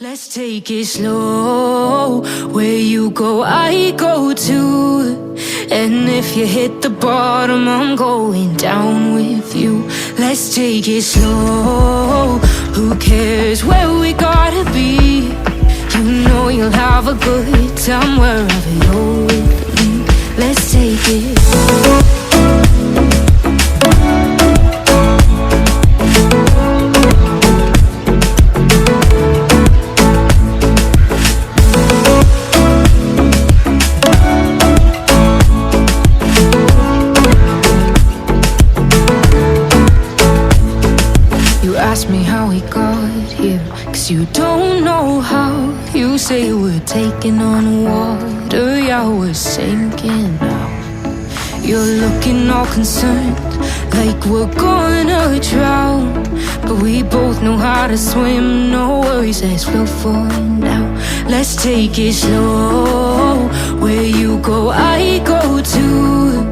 Let's take it slow. Where you go, I go too. And if you hit the bottom, I'm going down with you. Let's take it slow. Who cares where we gotta be? You know you'll have a good time wherever you're with me. Let's take it slow. Ask me how we got here, 'cause you don't know how. You say we're taking on water, yeah, we're sinking now. You're looking all concerned, like we're gonna drown. But we both know how to swim, no worries, let's flow for now. Let's take it slow. Where you go, I go too.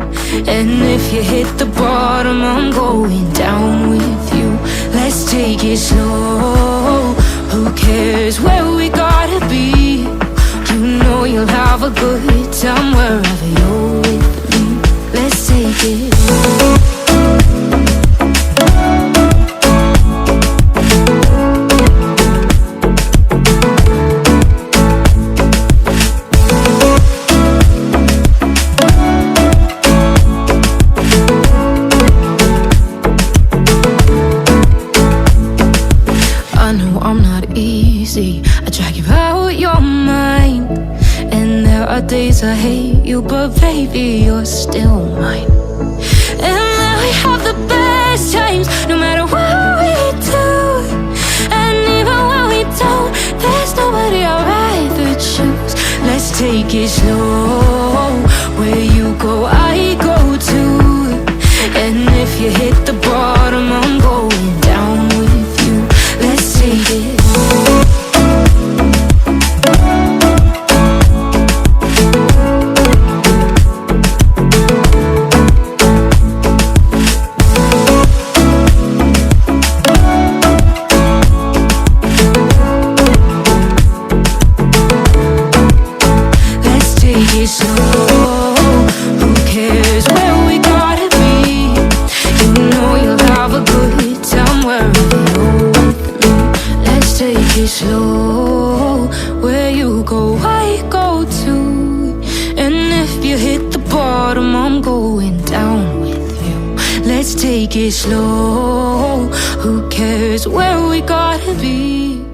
And if you hit the bottom, I'm going down with you. Let's take it slow. Who cares where we gotta be? You know you'll have a good time wherever you're with me. Let's take it slow. I'm not easy, I drag you out your mind. And there are days I hate you, but baby, you're still mine. And then we have the best times, no matter what we do. And even when we don't, there's nobody I'd rather choose. Let's take it slow. Where you go, I go too. And if you hit the bottom, I'm going down with you. Let's take it. Slow. Who cares where we gotta be? You know you'll have a good time wherever you're with me. Let's take it slow. Where you go, I go too. And if you hit the bottom, I'm going down with you. Let's take it slow. Who cares where we gotta be?